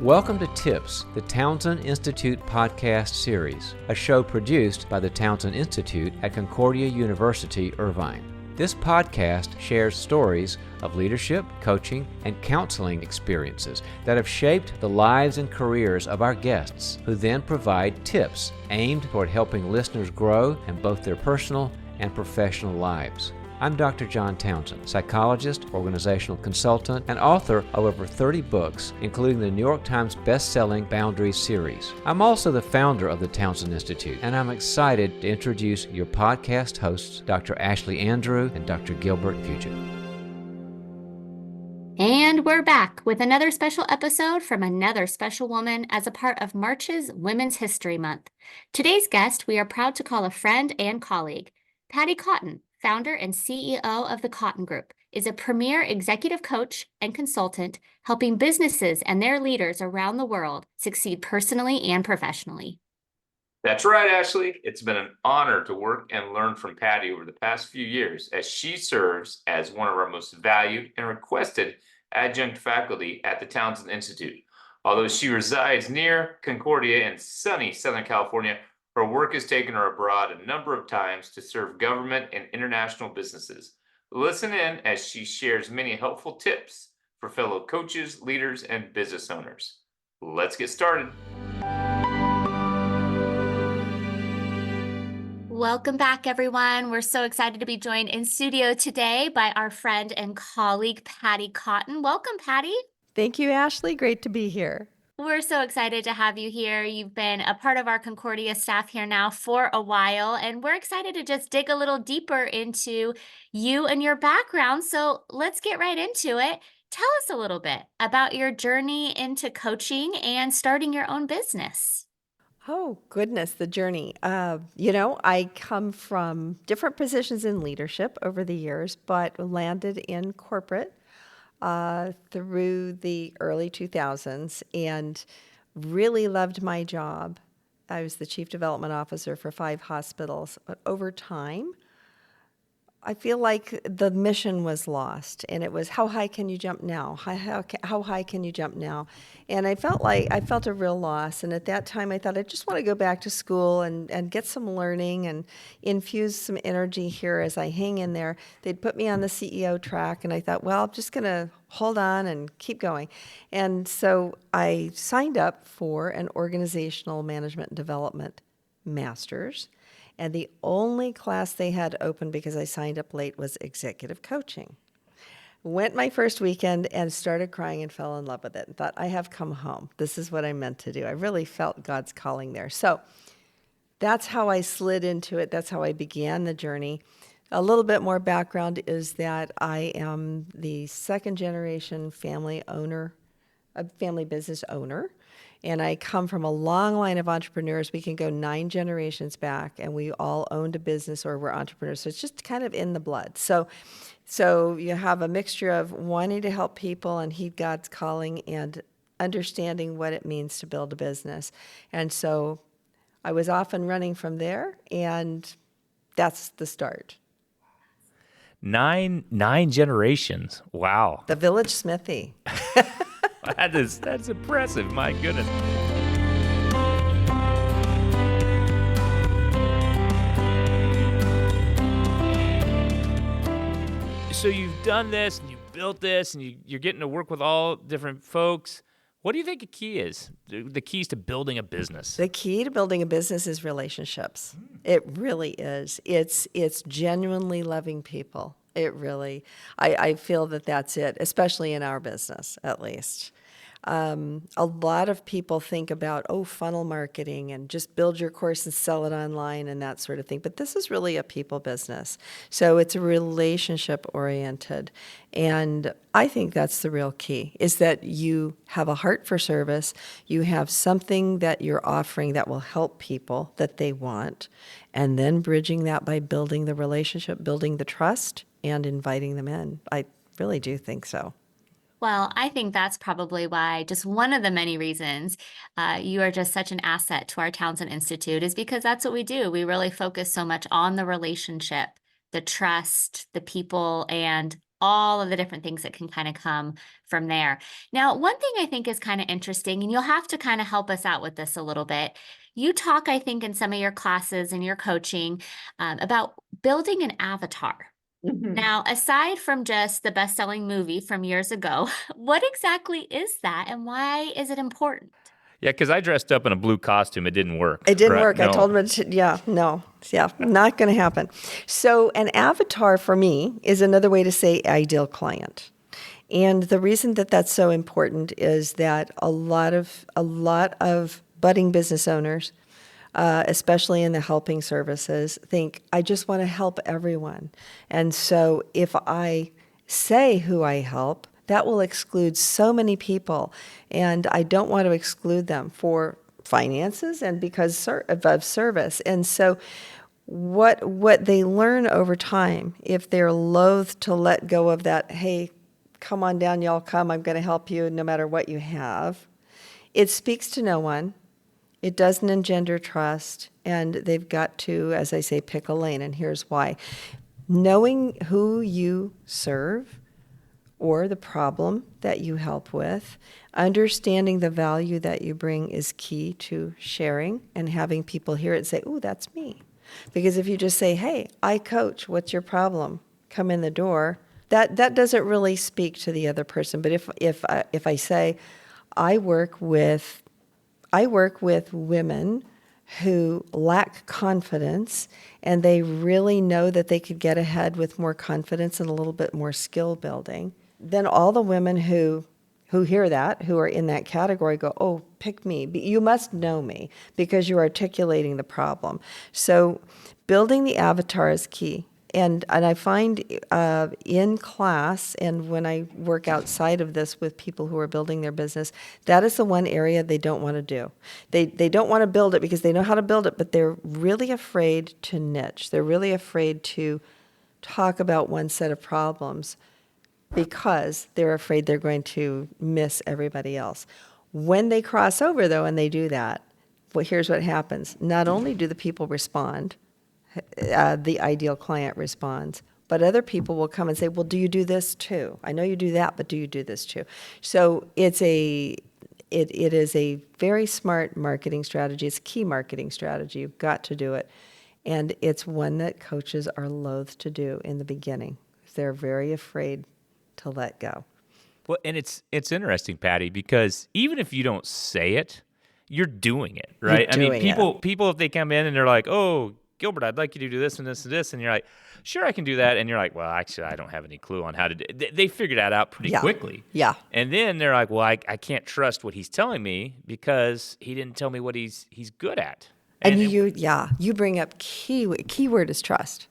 Welcome to Tips, the Townsend Institute podcast series, a show produced by the Townsend Institute at Concordia University, Irvine. This podcast shares stories of leadership, coaching, and counseling experiences that have shaped the lives and careers of our guests, who then provide tips aimed toward helping listeners grow in both their personal and professional lives. I'm Dr. John Townsend, psychologist, organizational consultant, and author of over 30 books, including the New York Times best-selling Boundaries series. I'm also the founder of the Townsend Institute, and I'm excited to introduce your podcast hosts, Dr. Ashley Andrew and Dr. Gilbert Puget. And we're back with another special episode from another special woman as a part of March's Women's History Month. Today's guest we are proud to call a friend and colleague. Patti Cotton, founder and CEO of the Cotton Group, is a premier executive coach and consultant helping businesses and their leaders around the world succeed personally and professionally. That's right, Ashley. It's been an honor to work and learn from Patti over the past few years as she serves as one of our most valued and requested adjunct faculty at the Townsend Institute. Although she resides near Concordia in sunny Southern California, her work has taken her abroad a number of times to serve government and international businesses. Listen in as she shares many helpful tips for fellow coaches, leaders, and business owners. Let's get started. Welcome back, everyone. We're so excited to be joined in studio today by our friend and colleague, Patti Cotton. Welcome, Patti. Thank you, Ashley. Great to be here. We're so excited to have you here. You've been a part of our Concordia staff here now for a while, and we're excited to just dig a little deeper into you and your background. So let's get right into it. Tell us a little bit about your journey into coaching and starting your own business. Oh, goodness, the journey. I come from different positions in leadership over the years, but landed in corporate through the early 2000s and really loved my job. I was the chief development officer for 5 hospitals. But over time, I feel like the mission was lost, and it was, how high can you jump now? How high can you jump now? And I felt a real loss. And at that time, I thought, I just want to go back to school and get some learning and infuse some energy here as I hang in there. They'd put me on the CEO track, and I thought, well, I'm just going to hold on and keep going. And so I signed up for an organizational management and development master's. And the only class they had open, because I signed up late, was executive coaching. Went my first weekend and started crying and fell in love with it and thought, I have come home. This is what I meant to do. I really felt God's calling there. So that's how I slid into it. That's how I began the journey. A little bit more background is that I am the second generation family business owner. And I come from a long line of entrepreneurs. We can go 9 generations back, and we all owned a business or were entrepreneurs. So it's just kind of in the blood. So you have a mixture of wanting to help people and heed God's calling and understanding what it means to build a business. And so I was off and running from there, and that's the start. Nine generations. Wow. The village smithy. That's impressive. My goodness. So you've done this and you've built this and you're getting to work with all different folks. What do you think the key is? The keys to building a business? The key to building a business is relationships. It really is. It's genuinely loving people. I feel that that's it, especially in our business, at least. A lot of people think about, funnel marketing and just build your course and sell it online and that sort of thing. But this is really a people business. So it's relationship oriented. And I think that's the real key, is that you have a heart for service. You have something that you're offering that will help people that they want. And then bridging that by building the relationship, building the trust, and inviting them in. I really do think so. Well, I think that's probably why, just one of the many reasons you are just such an asset to our Townsend Institute, is because that's what we do. We really focus so much on the relationship, the trust, the people, and all of the different things that can kind of come from there. Now, one thing I think is kind of interesting, and you'll have to kind of help us out with this a little bit. You talk, I think, in some of your classes and your coaching about building an avatar. Now, aside from just the best-selling movie from years ago, what exactly is that and why is it important? Yeah, because I dressed up in a blue costume. It didn't work. It didn't right? work. I No. told him, not going to happen. So an avatar for me is another way to say ideal client. And the reason that that's so important is that a lot of budding business owners, especially in the helping services, think, I just want to help everyone. And so if I say who I help, that will exclude so many people. And I don't want to exclude them for finances and because of service. And so what they learn over time, if they're loath to let go of that, hey, come on down, y'all come, I'm going to help you no matter what you have, it speaks to no one. It doesn't engender trust, and they've got to, as I say, pick a lane, and here's why. Knowing who you serve or the problem that you help with, understanding the value that you bring is key to sharing and having people hear it and say, ooh, that's me. Because if you just say, hey, I coach, what's your problem? Come in the door, that doesn't really speak to the other person. But if I say, I work with women who lack confidence and they really know that they could get ahead with more confidence and a little bit more skill building, then all the women who hear that, who are in that category, go, oh, pick me. You must know me because you're articulating the problem. So building the avatar is key. And I find in class and when I work outside of this with people who are building their business, that is the one area they don't want to do. They don't want to build it because they know how to build it, but they're really afraid to niche. They're really afraid to talk about one set of problems because they're afraid they're going to miss everybody else. When they cross over, though, and they do that, well, here's what happens. Not only do the people respond, the ideal client responds, but other people will come and say, well, do you do this too? I know you do that, but do you do this too? So it is a very smart marketing strategy. It's a key marketing strategy. You've got to do it. And it's one that coaches are loath to do in the beginning. They're very afraid to let go. Well, and it's interesting, Patti, because even if you don't say it, you're doing it, right? You're I mean, doing people, if they come in and they're like, oh, Gilbert, I'd like you to do this and this and this. And you're like, sure, I can do that. And you're like, well, actually, I don't have any clue on how to do it. They figure that out pretty quickly. Yeah. And then they're like, well, I can't trust what he's telling me because he didn't tell me what he's good at. And you bring up key word is trust.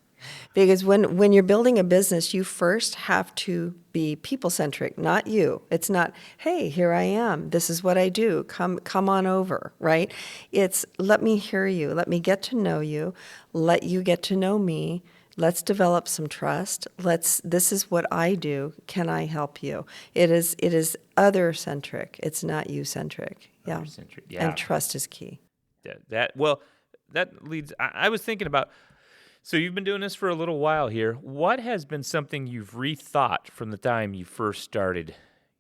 Because when you're building a business, you first have to be people-centric, not you. It's not, hey, here I am. This is what I do. Come on over, right? It's let me hear you. Let me get to know you. Let you get to know me. Let's develop some trust. This is what I do. Can I help you? It is other-centric. It's not you-centric. Yeah. Other-centric, yeah. And trust is key. That leads, I was thinking about, so you've been doing this for a little while here. What has been something you've rethought from the time you first started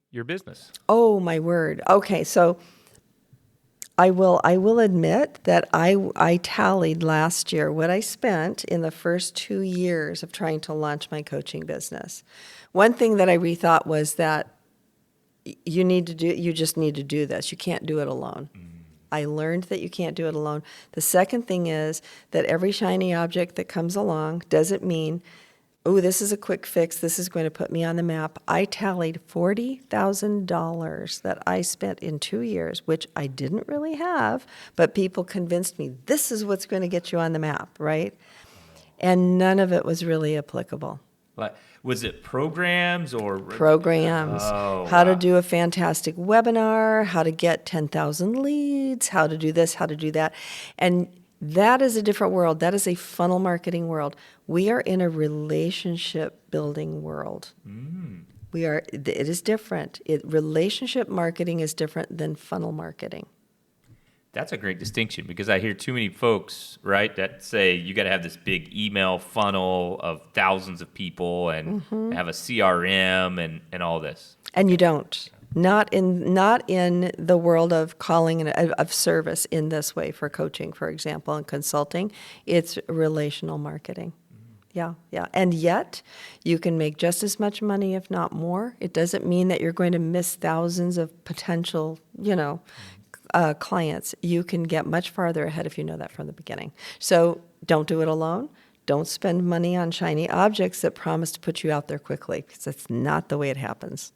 your business? Oh, my word. Okay, so I will admit that I tallied last year what I spent in the first 2 years of trying to launch my coaching business. One thing that I rethought was that you just need to do this. You can't do it alone. I learned that you can't do it alone. The second thing is that every shiny object that comes along doesn't mean, oh, this is a quick fix. This is going to put me on the map. I tallied $40,000 that I spent in 2 years, which I didn't really have, but people convinced me this is what's going to get you on the map, right? And none of it was really applicable. Like, was it programs or? Programs, how to do a fantastic webinar, how to get 10,000 leads, how to do this, how to do that. And that is a different world. That is a funnel marketing world. We are in a relationship building world. It is different. Relationship marketing is different than funnel marketing. That's a great distinction, because I hear too many folks, right, that say you got to have this big email funnel of thousands of people and have a CRM and all this. And you don't. Not in the world of calling and of service in this way for coaching, for example, and consulting. It's relational marketing. Yeah. And yet, you can make just as much money, if not more. It doesn't mean that you're going to miss thousands of potential, clients. You can get much farther ahead if you know that from the beginning. So don't do it alone. Don't spend money on shiny objects that promise to put you out there quickly, because that's not the way it happens.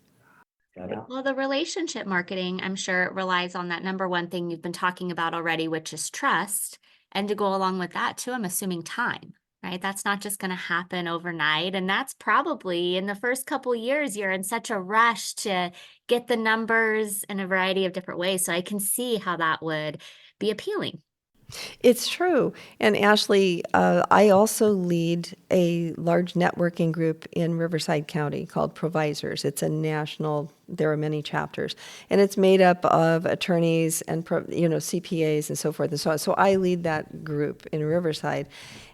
Well, the relationship marketing, I'm sure it relies on that number one thing you've been talking about already, which is trust. And to go along with that too, I'm assuming time, right? That's not just going to happen overnight. And that's probably in the first couple years, you're in such a rush to get the numbers in a variety of different ways. So I can see how that would be appealing. It's true. And Ashley, I also lead a large networking group in Riverside County called Provisors. It's a national, there are many chapters, and it's made up of attorneys and CPAs and so forth and so on. So I lead that group in Riverside.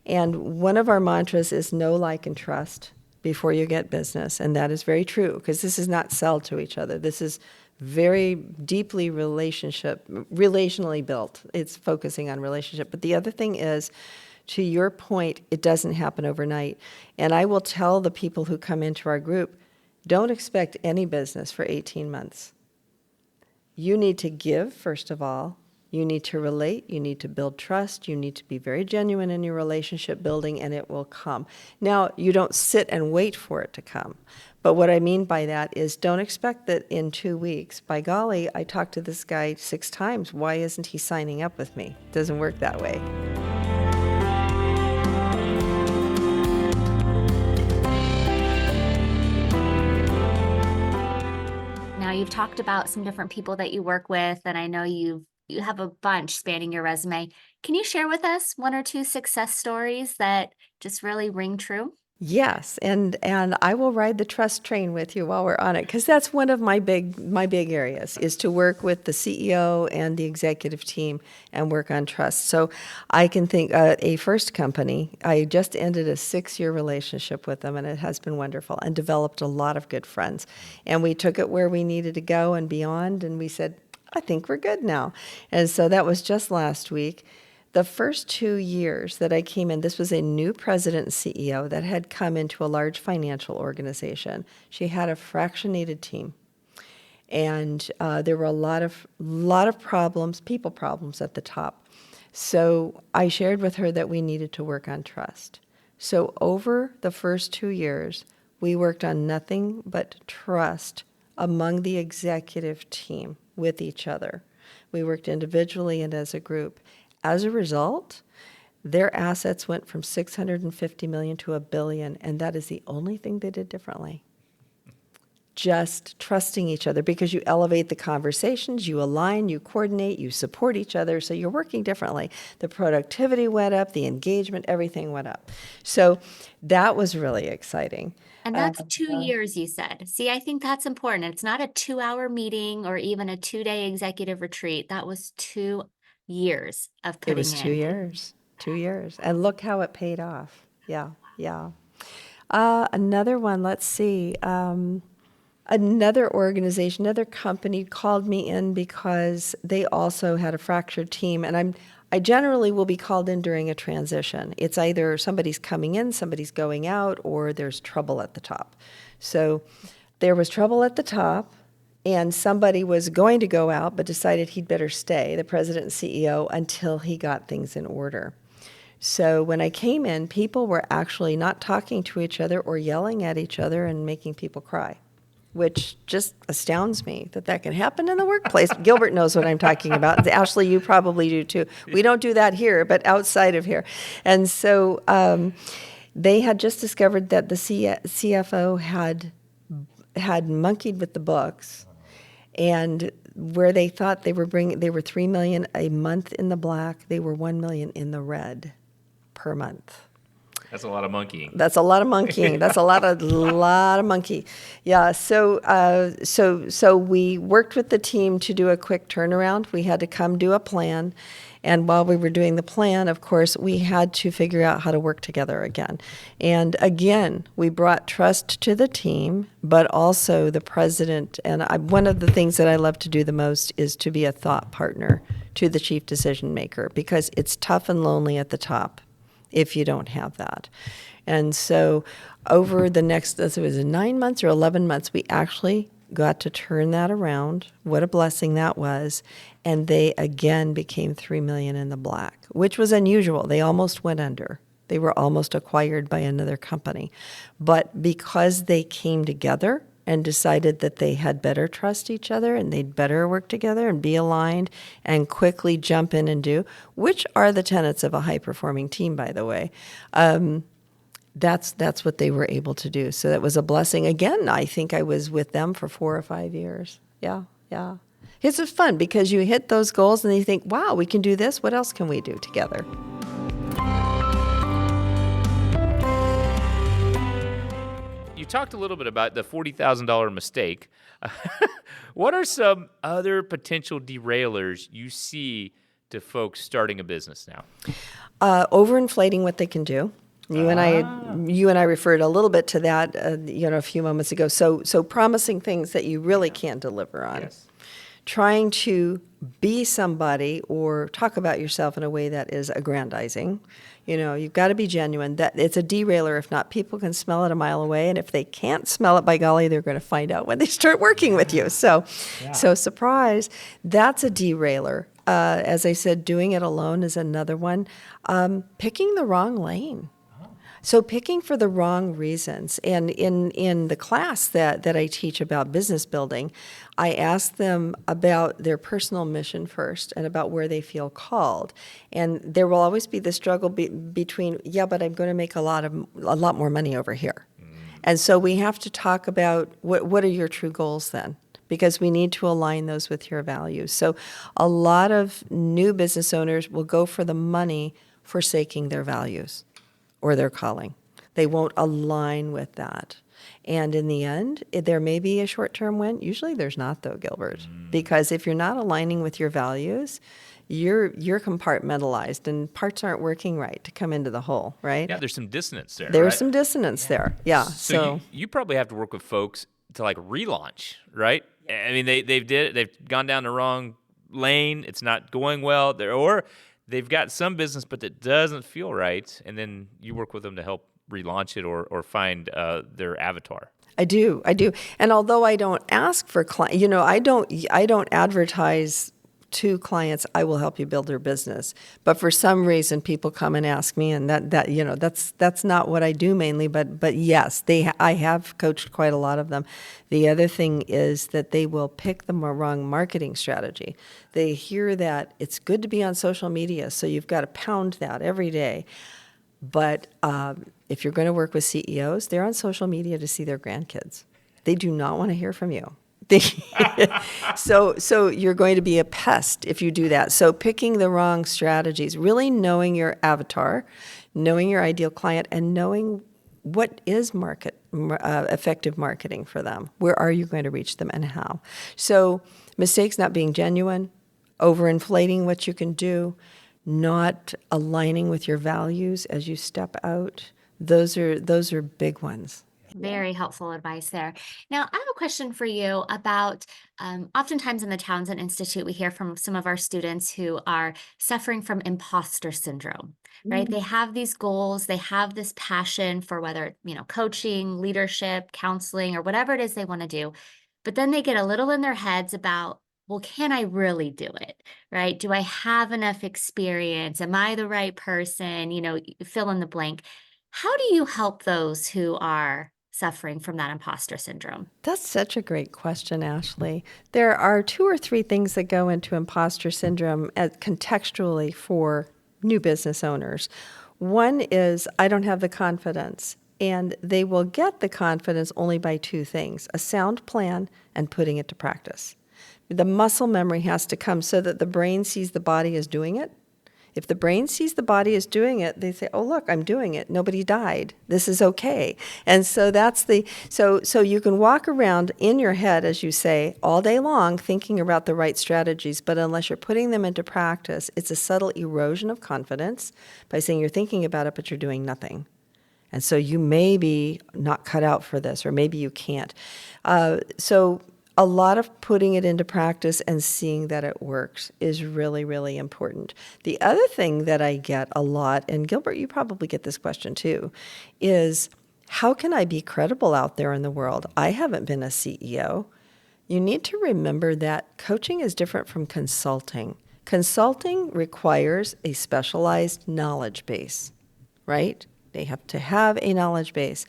And one of our mantras is know, like, and trust before you get business. And that is very true, because this is not sell to each other. This is very deeply relationally built. It's focusing on relationship. But the other thing is, to your point, it doesn't happen overnight. And I will tell the people who come into our group, don't expect any business for 18 months. You need to give, first of all. You need to relate. You need to build trust. You need to be very genuine in your relationship building, and it will come. Now, you don't sit and wait for it to come. But what I mean by that is, don't expect that in 2 weeks, by golly, I talked to this guy 6 times. Why isn't he signing up with me? It doesn't work that way. Now, you've talked about some different people that you work with, and I know you have a bunch spanning your resume. Can you share with us 1 or 2 success stories that just really ring true? Yes, and I will ride the trust train with you while we're on it, because that's one of my big areas, is to work with the CEO and the executive team and work on trust. So I can think a first company, I just ended a 6-year relationship with them, and it has been wonderful, and developed a lot of good friends. And we took it where we needed to go and beyond, and we said, I think we're good now. And so that was just last week. The first 2 years that I came in, this was a new president and CEO that had come into a large financial organization. She had a fractionated team, and there were a lot of problems, people problems at the top. So I shared with her that we needed to work on trust. So over the first 2 years, we worked on nothing but trust among the executive team with each other. We worked individually and as a group. As a result, their assets went from $650 million to $1 billion, and that is the only thing they did differently. Just trusting each other, because you elevate the conversations, you align, you coordinate, you support each other, so you're working differently. The productivity went up, the engagement, everything went up. So that was really exciting. And that's 2 years, you said. See, I think that's important. It's not a 2-hour meeting or even a 2-day executive retreat. That was 2 years of putting in. It was 2 years, 2 years. And look how it paid off. Yeah. Another one, let's see. Another organization, another company called me in because they also had a fractured team. And I generally will be called in during a transition. It's either somebody's coming in, somebody's going out, or there's trouble at the top. So there was trouble at the top, and somebody was going to go out but decided he'd better stay, the president and CEO, until he got things in order. So when I came in, people were actually not talking to each other or yelling at each other and making people cry, which just astounds me that can happen in the workplace. Gilbert knows what I'm talking about. Ashley, you probably do too. We don't do that here, but outside of here. And so they had just discovered that the CFO had monkeyed with the books, and where they thought they were $3 million a month in the black, they were $1 million in the red per month. That's a lot of monkeying. That's a lot of monkeying. That's a lot of monkey. Yeah. So we worked with the team to do a quick turnaround. We had to come do a plan. And while we were doing the plan, of course, we had to figure out how to work together again. And again, we brought trust to the team, but also the president. And one of the things that I love to do the most is to be a thought partner to the chief decision maker, because it's tough and lonely at the top if you don't have that. And so over the next, it was 9 months or 11 months, we actually got to turn that around. What a blessing that was. And they again became $3 million in the black, which was unusual. They almost went under. They were almost acquired by another company. But because they came together and decided that they had better trust each other and they'd better work together and be aligned and quickly jump in and do, which are the tenets of a high-performing team, by the way, that's what they were able to do. So that was a blessing. Again, I think I was with them for 4 or 5 years. Yeah. It's just fun because you hit those goals and you think, wow, we can do this. What else can we do together? You talked a little bit about the $40,000 mistake. What are some other potential derailers you see to folks starting a business now? Overinflating what they can do. You and I referred a little bit to that, a few moments ago. So promising things that you really can't deliver on. Yes. Trying to be somebody or talk about yourself in a way that is aggrandizing. You've got to be genuine. That it's a derailer. If not, people can smell it a mile away, and if they can't smell it, by golly, they're going to find out when they start working with you. So surprise, that's a derailer. As I said, doing it alone is another one. Picking the wrong lane. So picking for the wrong reasons. And in the class that I teach about business building, I ask them about their personal mission first and about where they feel called. And there will always be the struggle between, but I'm going to make a lot more money over here. And so we have to talk about what are your true goals then? Because we need to align those with your values. So a lot of new business owners will go for the money forsaking their values or their calling. They won't align with that. And in the end, there may be a short-term win. Usually there's not, though, Gilbert. Because if you're not aligning with your values, you're compartmentalized and parts aren't working right to come into the whole, right? Yeah, there's some dissonance there. There's some dissonance there. Yeah. So you probably have to work with folks to relaunch, right? I mean, they've gone down the wrong lane. It's not going well. Or they've got some business, but it doesn't feel right. And then you work with them to help relaunch it or find their avatar. I do. And although I don't ask for clients, I don't advertise to clients, I will help you build your business. But for some reason, people come and ask me, and that's not what I do mainly. But yes, I have coached quite a lot of them. The other thing is that they will pick the wrong marketing strategy. They hear that it's good to be on social media, so you've got to pound that every day. But if you're going to work with CEOs, they're on social media to see their grandkids. They do not want to hear from you. So you're going to be a pest if you do that. So picking the wrong strategies, really knowing your avatar, knowing your ideal client, and knowing what is effective marketing for them. Where are you going to reach them and how? So mistakes not being genuine, overinflating what you can do, not aligning with your values as you step out. Those are big ones. Very helpful advice there. Now, I have a question for you about oftentimes in the Townsend Institute, we hear from some of our students who are suffering from imposter syndrome, right? They have these goals, they have this passion for whether, coaching, leadership, counseling, or whatever it is they want to do. But then they get a little in their heads about, well, can I really do it, right? Do I have enough experience? Am I the right person? Fill in the blank. How do you help those who are suffering from that imposter syndrome? That's such a great question, Ashley. There are 2 or 3 things that go into imposter syndrome contextually for new business owners. One is, I don't have the confidence. And they will get the confidence only by 2 things, a sound plan and putting it to practice. The muscle memory has to come so that the brain sees the body as doing it. If the brain sees the body is doing it, they say, oh, look, I'm doing it. Nobody died. This is okay. And so so you can walk around in your head, as you say, all day long thinking about the right strategies, but unless you're putting them into practice, it's a subtle erosion of confidence by saying you're thinking about it, but you're doing nothing. And so you may be not cut out for this, or maybe you can't. So a lot of putting it into practice and seeing that it works is really, really important. The other thing that I get a lot, and Gilbert, you probably get this question too, is how can I be credible out there in the world? I haven't been a CEO. You need to remember that coaching is different from consulting. Consulting requires a specialized knowledge base, right? They have to have a knowledge base.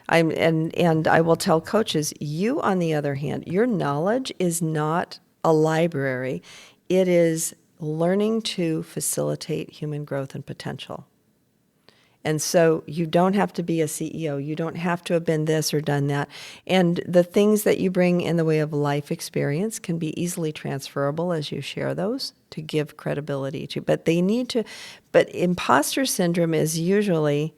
And I will tell coaches, you, on the other hand, your knowledge is not a library. It is learning to facilitate human growth and potential. And so you don't have to be a CEO. You don't have to have been this or done that. And the things that you bring in the way of life experience can be easily transferable as you share those to give credibility to. But imposter syndrome is usually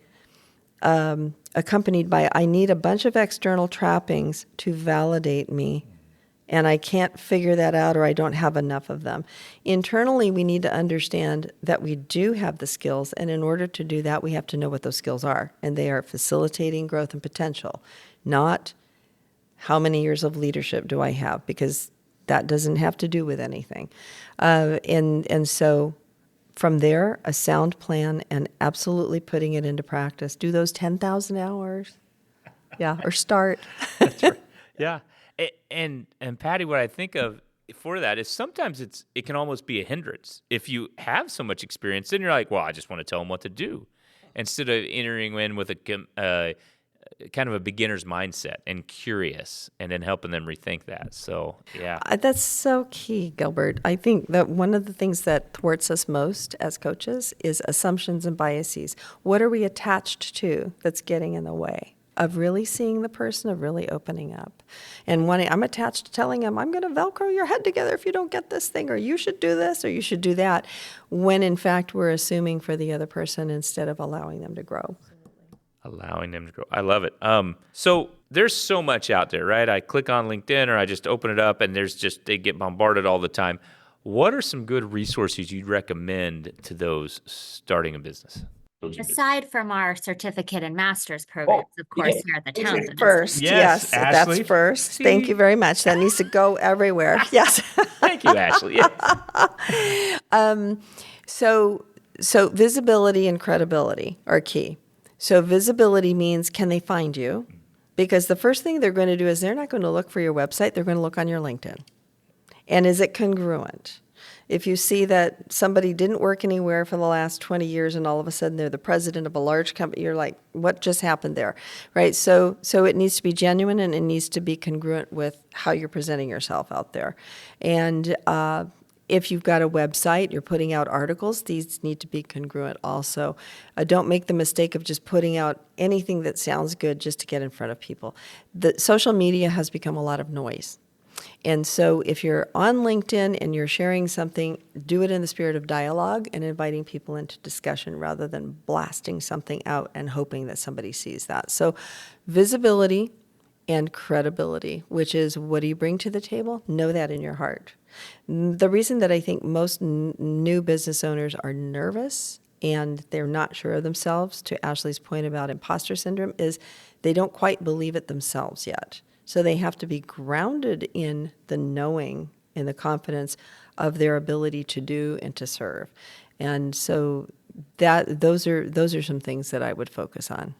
accompanied by, I need a bunch of external trappings to validate me, and I can't figure that out, or I don't have enough of them. Internally, we need to understand that we do have the skills, and in order to do that, we have to know what those skills are, and they are facilitating growth and potential, not how many years of leadership do I have, because that doesn't have to do with anything. And so from there, a sound plan and absolutely putting it into practice. Do those 10,000 hours. Yeah, or start. That's right. Yeah. And Patti, what I think of for that is sometimes it can almost be a hindrance. If you have so much experience, then you're like, well, I just want to tell them what to do, instead of entering in with a kind of a beginner's mindset and curious, and then helping them rethink that. So, yeah. That's so key, Gilbert. I think that one of the things that thwarts us most as coaches is assumptions and biases. What are we attached to that's getting in the way of really seeing the person, of really opening up? And I'm attached to telling them, I'm going to Velcro your head together if you don't get this thing, or you should do this, or you should do that, when in fact we're assuming for the other person instead of allowing them to grow. Allowing them to grow. I love it. So there's so much out there, right? I click on LinkedIn, or I just open it up, and they get bombarded all the time. What are some good resources you'd recommend to those starting a business? Aside from our certificate and master's programs, of course, here at the Townsend. First, yes, Ashley. that's first. See? Thank you very much. That needs to go everywhere. Yes. Thank you, Ashley. Yes. So visibility and credibility are key. So visibility means, can they find you? Because the first thing they're going to do is they're not going to look for your website. They're going to look on your LinkedIn. And is it congruent? If you see that somebody didn't work anywhere for the last 20 years and all of a sudden they're the president of a large company, you're like, what just happened there, right? So it needs to be genuine, and it needs to be congruent with how you're presenting yourself out there. And if you've got a website, you're putting out articles, these need to be congruent also. Don't make the mistake of just putting out anything that sounds good just to get in front of people. The social media has become a lot of noise. And so if you're on LinkedIn and you're sharing something, do it in the spirit of dialogue and inviting people into discussion rather than blasting something out and hoping that somebody sees that. So visibility and credibility, which is, what do you bring to the table? Know that in your heart. The reason that I think most new business owners are nervous and they're not sure of themselves, to Ashley's point about imposter syndrome, is they don't quite believe it themselves yet. So they have to be grounded in the knowing, in the confidence of their ability to do and to serve. And so those are some things that I would focus on.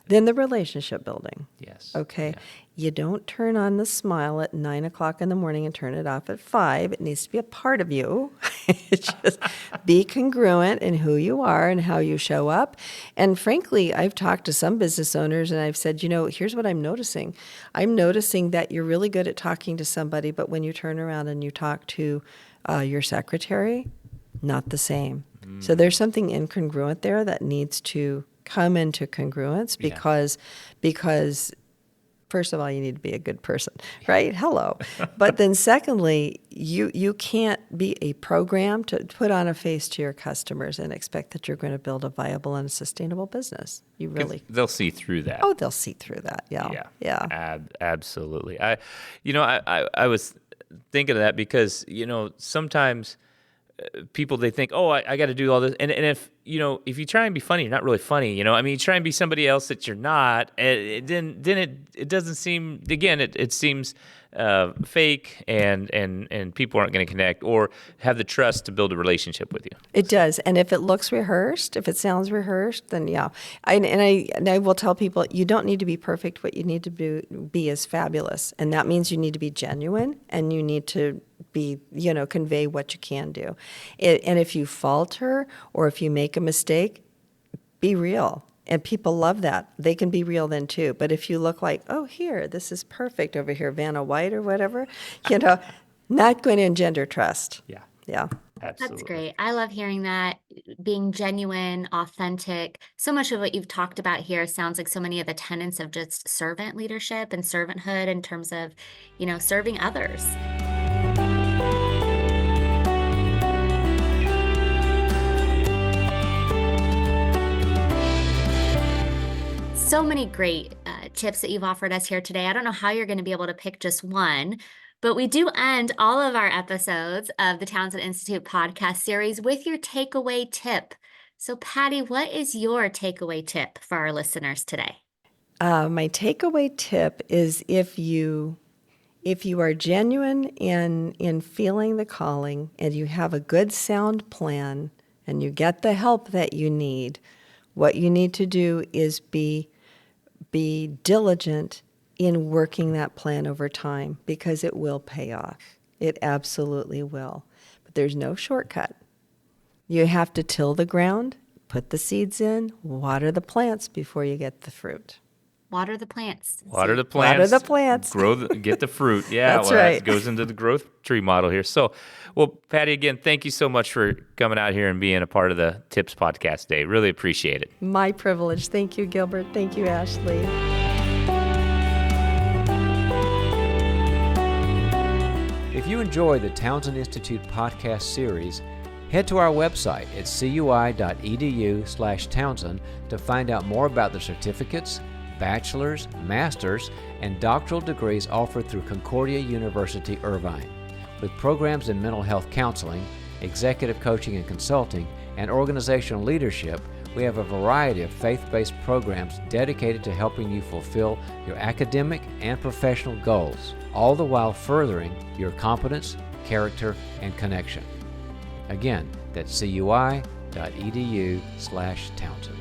Then the relationship building. Yes. Okay. Yeah. You don't turn on the smile at 9 o'clock in the morning and turn it off at 5. It needs to be a part of you. Just be congruent in who you are and how you show up. And frankly, I've talked to some business owners and I've said, here's what I'm noticing. I'm noticing that you're really good at talking to somebody, but when you turn around and you talk to your secretary, not the same. So there's something incongruent there that needs to come into congruence because first of all, you need to be a good person, right? Hello. But then secondly, you can't be a program to put on a face to your customers and expect that you're going to build a viable and sustainable business. You 'Cause really, they'll see through that. oh, they'll see through that. Yeah. Absolutely. I was thinking of that because, sometimes people, they think, oh, I got to do all this. And if you try and be funny, you're not really funny. You try and be somebody else that you're not, then it doesn't seem, again, it seems fake, and people aren't going to connect or have the trust to build a relationship with you. It does. And if it looks rehearsed, if it sounds rehearsed, then yeah. I will tell people, you don't need to be perfect. What you need to be is fabulous. And that means you need to be genuine, and you need to be, convey what you can do. And if you falter or if you make a mistake, be real. And people love that. They can be real then too. But if you look like, oh, here, this is perfect over here, Vanna White or whatever, not going to engender trust. Yeah. Yeah. Absolutely. That's great. I love hearing that, being genuine, authentic. So much of what you've talked about here sounds like so many of the tenets of just servant leadership and servanthood in terms of, serving others. So many great tips that you've offered us here today. I don't know how you're going to be able to pick just one, but we do end all of our episodes of the Townsend Institute podcast series with your takeaway tip. So Patti, what is your takeaway tip for our listeners today? My takeaway tip is if you are genuine in feeling the calling, and you have a good sound plan, and you get the help that you need, what you need to do is be diligent in working that plan over time, because it will pay off. It absolutely will. But there's no shortcut. You have to till the ground, put the seeds in, water the plants before you get the fruit. Water the plants. Water the plants. Water the plants. Get the fruit. Yeah, That's right. That goes into the growth tree model here. So, Patti, again, thank you so much for coming out here and being a part of the Tips Podcast today. Really appreciate it. My privilege. Thank you, Gilbert. Thank you, Ashley. If you enjoy the Townsend Institute podcast series, head to our website at cui.edu/Townsend to find out more about the certificates, bachelor's, master's, and doctoral degrees offered through Concordia University, Irvine. With programs in mental health counseling, executive coaching and consulting, and organizational leadership, we have a variety of faith-based programs dedicated to helping you fulfill your academic and professional goals, all the while furthering your competence, character, and connection. Again, that's cui.edu/Townsend.